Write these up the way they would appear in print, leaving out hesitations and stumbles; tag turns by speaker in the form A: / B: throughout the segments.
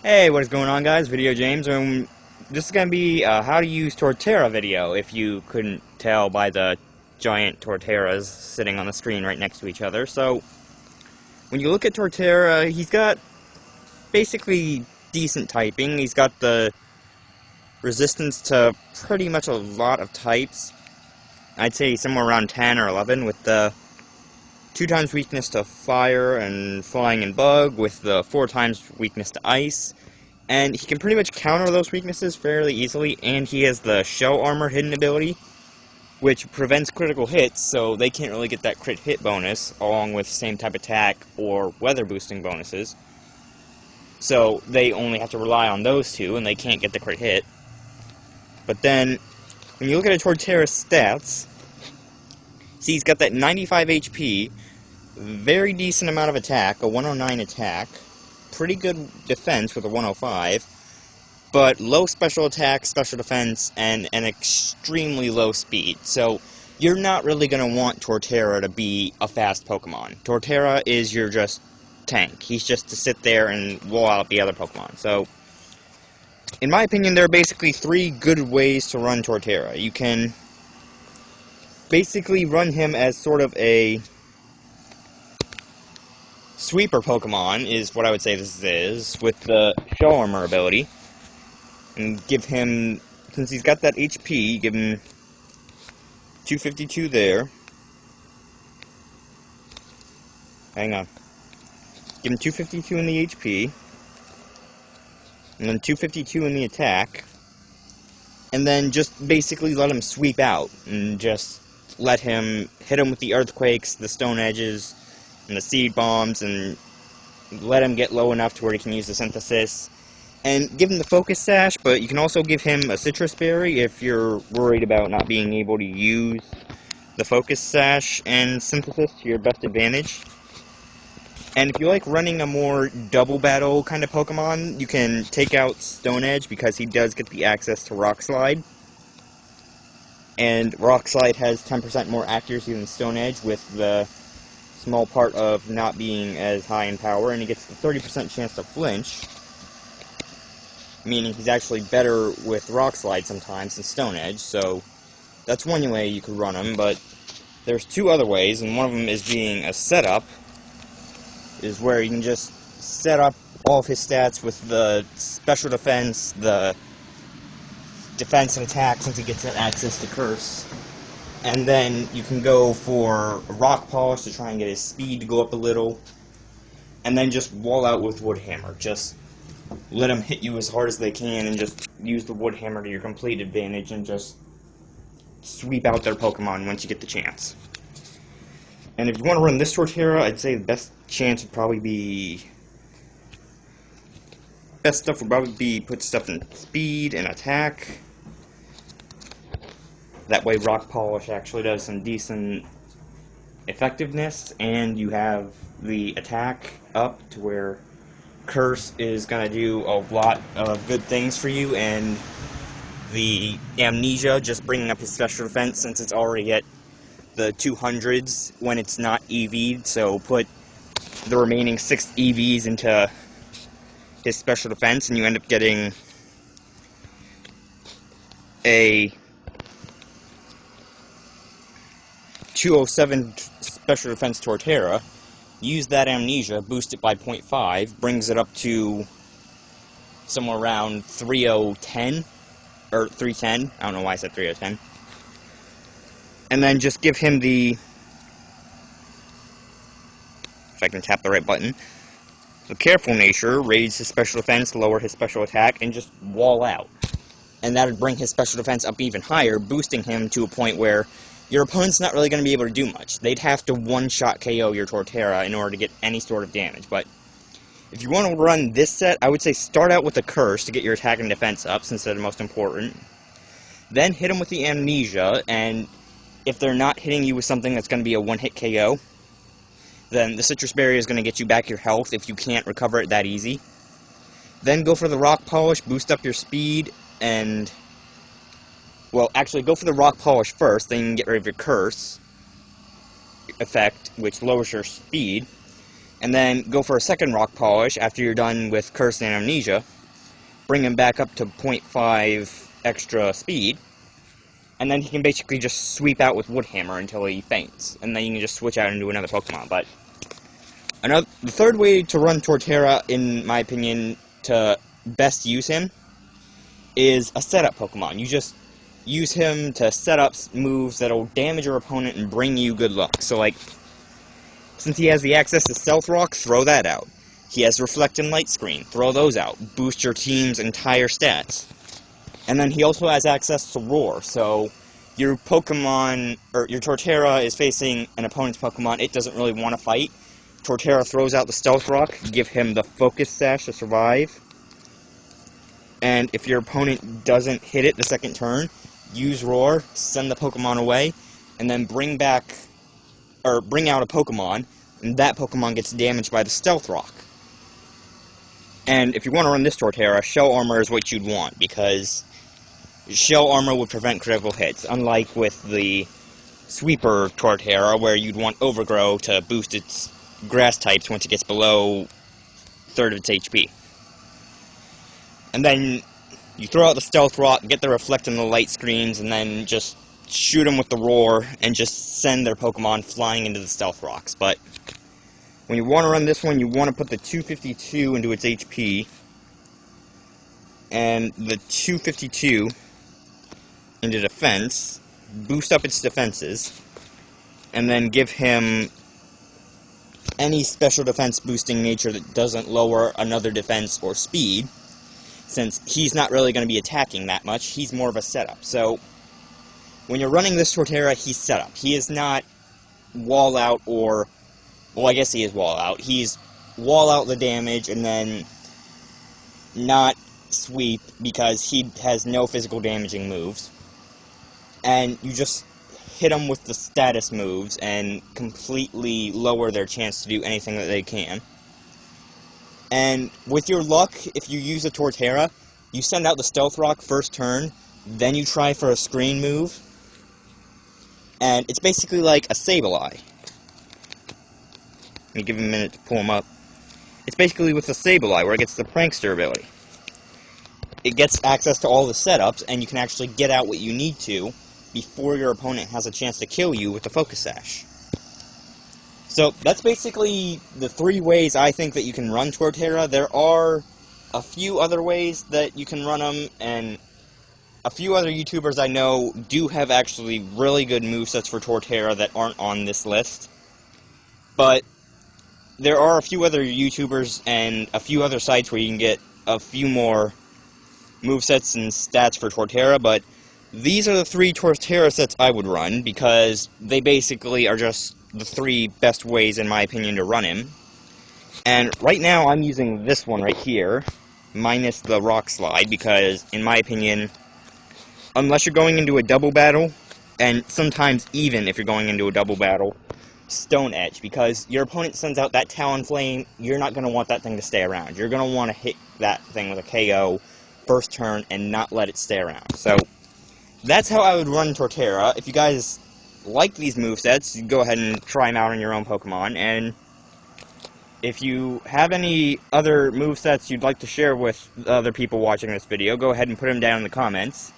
A: Hey, what is going on, guys? VideoJames, and this is going to be how to use Torterra video, if you couldn't tell by the giant Torterras sitting on the screen right next to each other. So, when you look at Torterra, he's got basically decent typing. He's got the resistance to pretty much a lot of types. I'd say somewhere around 10 or 11, with the 2 times weakness to fire and flying and bug, with the 4 times weakness to ice. And he can pretty much counter those weaknesses fairly easily, and he has the shell armor hidden ability, which prevents critical hits, so they can't really get that crit hit bonus, along with same type attack or weather boosting bonuses. So they only have to rely on those two, and they can't get the crit hit. But then, when you look at a Torterra's stats, see, he's got that 95 HP, very decent amount of attack, a 109 attack, pretty good defense with a 105, but low special attack, special defense, and an extremely low speed. So you're not really going to want Torterra to be a fast Pokemon. Torterra is your just tank. He's just to sit there and wall out the other Pokemon. So, in my opinion, there are basically 3 good ways to run Torterra. You can basically run him as sort of a sweeper Pokemon, is what I would say this is, with the shell armor ability, and give him, since he's got that HP, give him 252 there. Hang on. Give him 252 in the HP, and then 252 in the attack, and then just basically let him sweep out, and just let him hit him with the earthquakes, the stone edges, and the seed bombs, and let him get low enough to where he can use the synthesis, and give him the focus sash. But you can also give him a citrus berry if you're worried about not being able to use the focus sash and synthesis to your best advantage. And if you like running a more double battle kind of Pokemon, you can take out Stone Edge, because he does get the access to Rock Slide. And Rock Slide has 10% more accuracy than Stone Edge, with the small part of not being as high in power, and he gets the 30% chance to flinch, meaning he's actually better with Rock Slide sometimes than Stone Edge. So that's one way you could run him, but there's 2 other ways, and one of them is being a setup, is where you can just set up all of his stats with the special defense, the defense and attack, since he gets that access to Curse. And then you can go for a Rock Polish to try and get his speed to go up a little. And then just wall out with Wood Hammer. Just let them hit you as hard as they can, and just use the Wood Hammer to your complete advantage, and just sweep out their Pokemon once you get the chance. And if you want to run this Torterra, I'd say the best chance would probably be... best stuff would probably be put stuff in speed and attack. That way Rock Polish actually does some decent effectiveness, and you have the attack up to where Curse is going to do a lot of good things for you, and the Amnesia just bringing up his special defense, since it's already at the 200s when it's not EV'd, so put the remaining 6 EVs into his special defense, and you end up getting a 207 special defense Torterra. Use that Amnesia, boost it by 0.5, brings it up to somewhere around 3010, or 310, I don't know why I said 3010. And then just give him the, if I can tap the right button, the Careful Nature, raise his special defense, lower his special attack, and just wall out. And that would bring his special defense up even higher, boosting him to a point where your opponent's not really going to be able to do much. They'd have to one-shot KO your Torterra in order to get any sort of damage. But if you want to run this set, I would say start out with the Curse to get your attack and defense up, since they're the most important. Then hit them with the Amnesia, and if they're not hitting you with something that's going to be a one-hit KO, then the Citrus Berry is going to get you back your health if you can't recover it that easy. Then go for the Rock Polish, boost up your speed, and... well, actually, go for the Rock Polish first, then you can get rid of your Curse effect, which lowers your speed. and then go for a second rock polish after you're done with Curse and Amnesia. Bring him back up to 0.5 extra speed, and then he can basically just sweep out with Woodhammer until he faints, and then you can just switch out into another Pokemon. But the third way to run Torterra, in my opinion, to best use him, is a setup Pokemon. You just use him to set up moves that'll damage your opponent and bring you good luck. So, like, since he has the access to Stealth Rock, throw that out. He has Reflect and Light Screen, throw those out. Boost your team's entire stats. And then he also has access to Roar, so your Pokemon, or your Torterra is facing an opponent's Pokemon it doesn't really want to fight. Torterra throws out the Stealth Rock, give him the Focus Sash to survive. And if your opponent doesn't hit it the second turn, use Roar, send the Pokemon away, and then bring out a Pokemon, and that Pokemon gets damaged by the Stealth Rock. And if you want to run this Torterra, Shell Armor is what you'd want, because Shell Armor would prevent critical hits, unlike with the Sweeper Torterra, where you'd want Overgrow to boost its grass types once it gets below a third of its HP. And then you throw out the Stealth Rock, get the Reflect and the Light Screens, and then just shoot them with the Roar, and just send their Pokemon flying into the Stealth Rocks. But when you want to run this one, you want to put the 252 into its HP, and the 252 into defense, boost up its defenses, and then give him any special defense boosting nature that doesn't lower another defense or speed, since he's not really going to be attacking that much. He's more of a setup. So when you're running this Torterra, he's setup. He is not wall out or, well, I guess he is wall out. He's wall out the damage and then not sweep because he has no physical damaging moves. And you just hit them with the status moves and completely lower their chance to do anything that they can. And with your luck, if you use a Torterra, you send out the Stealth Rock first turn, then you try for a screen move, and it's basically like a Sableye. Let me give him a minute to pull him up. It's basically with the Sableye, where it gets the Prankster ability. It gets access to all the setups, and you can actually get out what you need to before your opponent has a chance to kill you with the Focus Sash. So that's basically the three ways I think that you can run Torterra. There are a few other ways that you can run them, and a few other YouTubers I know do have actually really good movesets for Torterra that aren't on this list. But there are a few other YouTubers and a few other sites where you can get a few more movesets and stats for Torterra, but these are the three Torterra sets I would run, because they basically are just the three best ways, in my opinion, to run him. And right now I'm using this one right here, minus the Rock Slide, because, in my opinion, unless you're going into a double battle, and sometimes even if you're going into a double battle, Stone Edge, because your opponent sends out that Talonflame, you're not going to want that thing to stay around. You're going to want to hit that thing with a KO first turn and not let it stay around. So that's how I would run Torterra. If you guys like these movesets, you go ahead and try them out on your own Pokemon, and if you have any other movesets you'd like to share with other people watching this video, go ahead and put them down in the comments.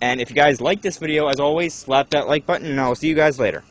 A: And if you guys like this video, as always, slap that like button, and I'll see you guys later.